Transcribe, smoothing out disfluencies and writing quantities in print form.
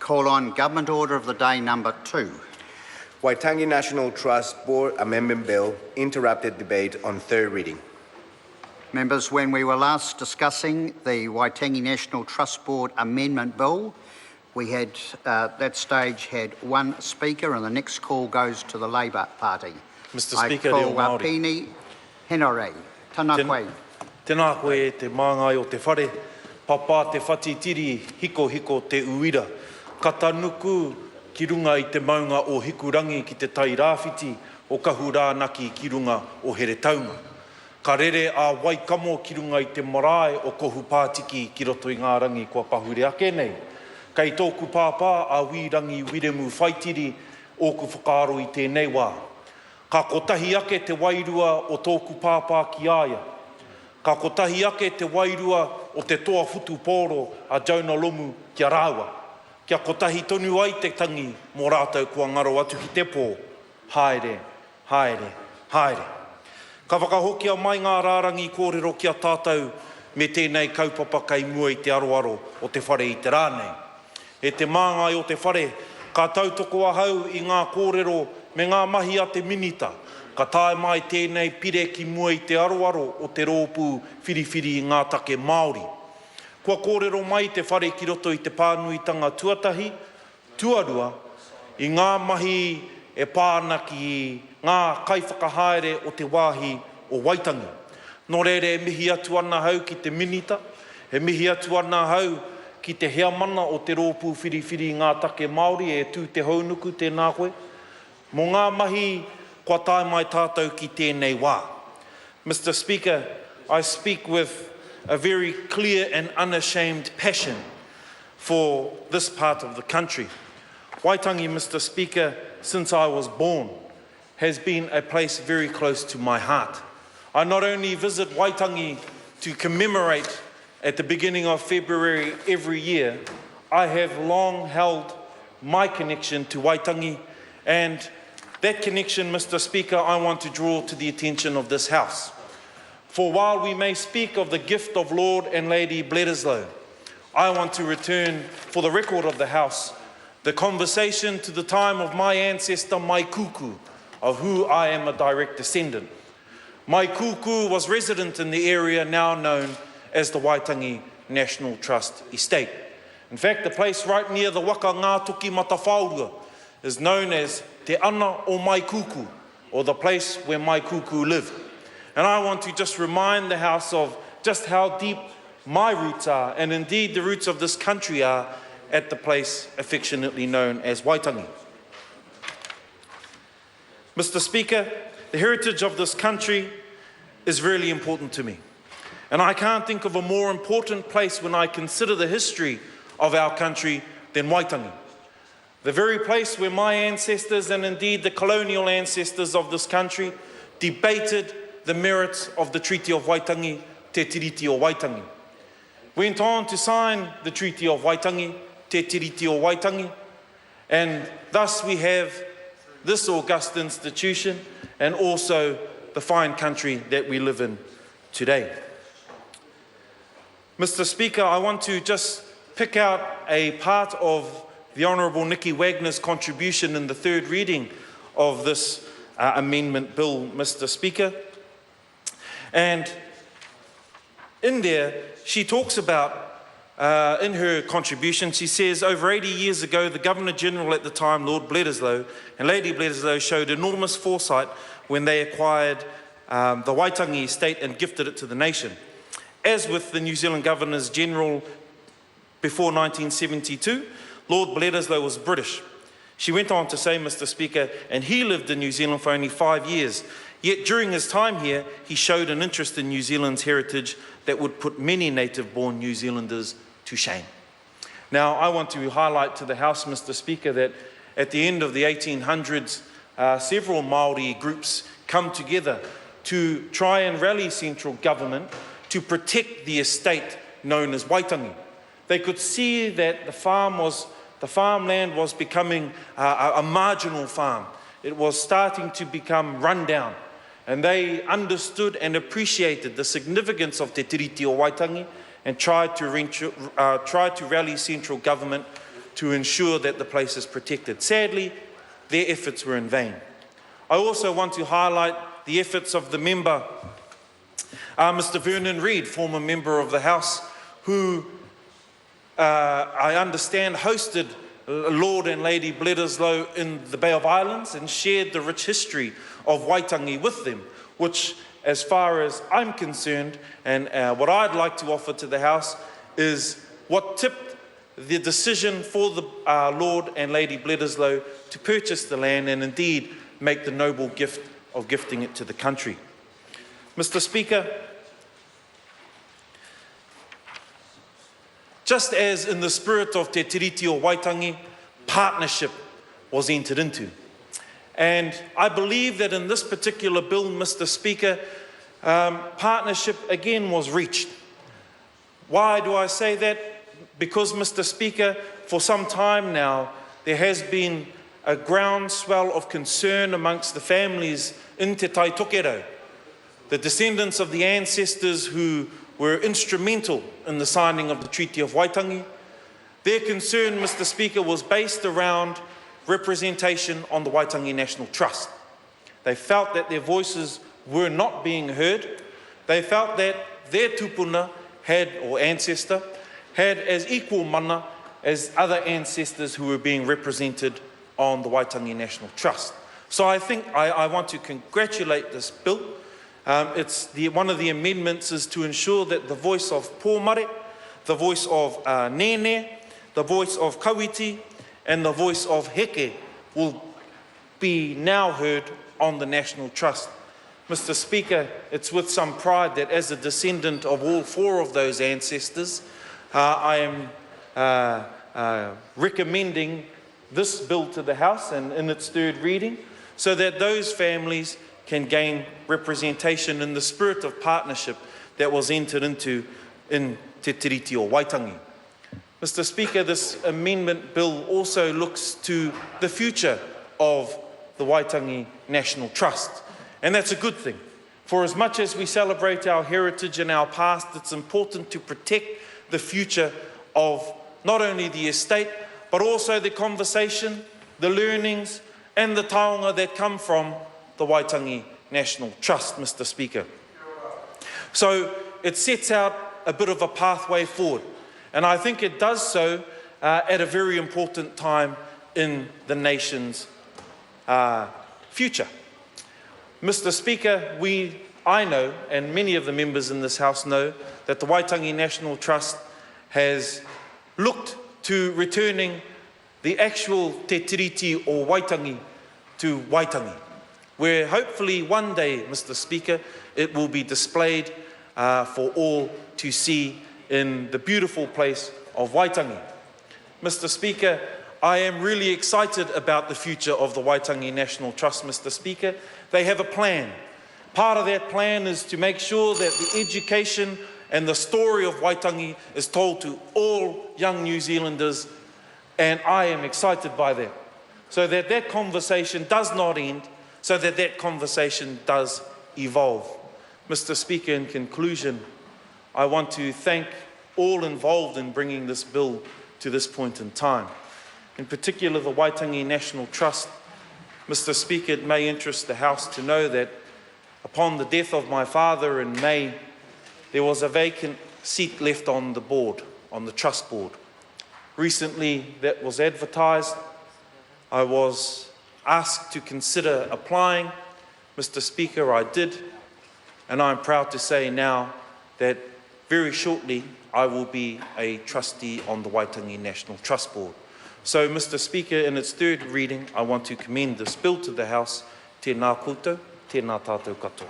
Call on Government Order of the Day number 2. Waitangi National Trust Board Amendment Bill interrupted debate on third reading. Members, when we were last discussing the Waitangi National Trust Board Amendment Bill, we had, that stage had one speaker, and the next call goes to the Labour Party. Mr. Speaker, I call Wapini Henare. Tēnā koe. Tēnā koe te māngai o te whare, papa te whatitiri hiko te uira, ka tanuku ki runga i te maunga o hikurangi ki te tai rāwhiti o kahurānaki ki runga o here taunga. Ka rere a waikamo ki runga i te marae o kohu pātiki ki roto i ngā rangi kua pahure ake nei. Kei tōku pāpā a wirangi wiremu whaitiri o ku whakaaro i tēnei wā. Ka kotahi ake te wairua o tōku pāpā ki aia. Ka kotahi ake te wairua o te toa futu pōro a Jauna Lomu ki a rāua. Kia kotahi tonu ai te tangi mō rātou kua ngaro atu ki te pō. Haere, haere, haere. Ka whakahokia mai ngā rārangi kōrero ki a tātou me tēnei kaupapa kei mua i te aroaro o te whare i te rānei. E te māngai o te whare, ka tautoko ahau i ngā kōrero me ngā mahi a te minita, ka tae mai tēnei pire ki mua i te aroaro o te rōpū whiriwhiri i ngā take Māori. Kua kōrero mai te whare ki roto i te pānuitanga tuatahi, tuarua, i ngā mahi e pāna ki ngā kaiwhakahaere o te wāhi o Waitangi. Nō reire e mihi atu ana hau ki te minita, e mihi atu ana hau ki te hea mana o te rōpū whiriwhiri i ngā take Māori e tū te haunuku tēnā koe. Mō ngā mahi kua tae mai tātou ki tēnei wā. Mr. Speaker, I speak with a very clear and unashamed passion for this part of the country. Waitangi, Mr. Speaker, since I was born, has been a place very close to my heart. I not only visit Waitangi to commemorate at the beginning of February every year, I have long held my connection to Waitangi, and that connection, Mr. Speaker, I want to draw to the attention of this House. For while we may speak of the gift of Lord and Lady Bledisloe, I want to return, for the record of the House, the conversation to the time of my ancestor, Mai Kuku, of who I am a direct descendant. Mai Kuku was resident in the area now known as the Waitangi National Trust Estate. In fact, the place right near the Waka Ngātuki Matawhaurua is known as Te Ana o Mai Kuku, or the place where Mai Kuku lived. And I want to just remind the House of just how deep my roots are, and indeed the roots of this country are, at the place affectionately known as Waitangi. Mr. Speaker, the heritage of this country is really important to me. And I can't think of a more important place when I consider the history of our country than Waitangi. The very place where my ancestors and indeed the colonial ancestors of this country debated the merits of the Treaty of Waitangi, Te Tiriti o Waitangi. Went on to sign the Treaty of Waitangi, Te Tiriti o Waitangi, and thus we have this august institution and also the fine country that we live in today. Mr. Speaker, I want to just pick out a part of the Honourable Nicky Wagner's contribution in the third reading of this amendment bill, Mr. Speaker. And in there, she talks about, in her contribution, she says, over 80 years ago, the Governor-General at the time, Lord Bledisloe, and Lady Bledisloe showed enormous foresight when they acquired the Waitangi estate and gifted it to the nation. As with the New Zealand Governors-General before 1972, Lord Bledisloe was British. She went on to say, Mr. Speaker, and he lived in New Zealand for only 5 years. Yet during his time here, he showed an interest in New Zealand's heritage that would put many native-born New Zealanders to shame. Now, I want to highlight to the House, Mr. Speaker, that at the end of the 1800s, several Māori groups come together to try and rally central government to protect the estate known as Waitangi. They could see that the farmland was becoming a marginal farm. It was starting to become run down. And they understood and appreciated the significance of Te Tiriti o Waitangi and tried to rally central government to ensure that the place is protected. Sadly, their efforts were in vain. I also want to highlight the efforts of the member, Mr. Vernon Reid, former member of the House, who I understand hosted Lord and Lady Bledisloe in the Bay of Islands and shared the rich history of Waitangi with them, which, as far as I'm concerned, and what I'd like to offer to the House, is what tipped the decision for the Lord and Lady Bledisloe to purchase the land and indeed make the noble gift of gifting it to the country. Mr. Speaker, just as in the spirit of Te Tiriti o Waitangi, partnership was entered into. And I believe that in this particular bill, Mr. Speaker, partnership again was reached. Why do I say that? Because, Mr. Speaker, for some time now, there has been a groundswell of concern amongst the families in Te Tai Tokerau, the descendants of the ancestors who were instrumental in the signing of the Treaty of Waitangi. Their concern, Mr. Speaker, was based around representation on the Waitangi National Trust. They felt that their voices were not being heard. They felt that their tupuna had, or ancestor, had as equal mana as other ancestors who were being represented on the Waitangi National Trust. So I think I want to congratulate this bill. One of the amendments is to ensure that the voice of Pōmare, the voice of Nene, the voice of Kawiti, and the voice of Heke will be now heard on the National Trust. Mr. Speaker, it's with some pride that as a descendant of all four of those ancestors, I am recommending this bill to the House and in its third reading so that those families can gain representation in the spirit of partnership that was entered into in Te Tiriti o Waitangi. Mr. Speaker, this amendment bill also looks to the future of the Waitangi National Trust. And that's a good thing. For as much as we celebrate our heritage and our past, it's important to protect the future of not only the estate, but also the conversation, the learnings, and the taonga that come from the Waitangi National Trust, Mr. Speaker. So it sets out a bit of a pathway forward, and I think it does so at a very important time in the nation's future. Mr. Speaker, I know, and many of the members in this House know, that the Waitangi National Trust has looked to returning the actual Te Tiriti o Waitangi to Waitangi, where hopefully one day, Mr. Speaker, it will be displayed for all to see in the beautiful place of Waitangi. Mr. Speaker, I am really excited about the future of the Waitangi National Trust, Mr. Speaker. They have a plan. Part of that plan is to make sure that the education and the story of Waitangi is told to all young New Zealanders, and I am excited by that. So that that conversation does not end, so that that conversation does evolve. Mr. Speaker, in conclusion, I want to thank all involved in bringing this bill to this point in time. In particular, the Waitangi National Trust. Mr. Speaker, it may interest the House to know that upon the death of my father in May, there was a vacant seat left on the board, on the trust board. Recently, that was advertised. I was asked to consider applying. Mr. Speaker, I did, and I'm proud to say now that very shortly I will be a trustee on the Waitangi National Trust Board. So, Mr. Speaker, in its third reading, I want to commend this bill to the House. Tēnā koutou, tēnā tātou katoa.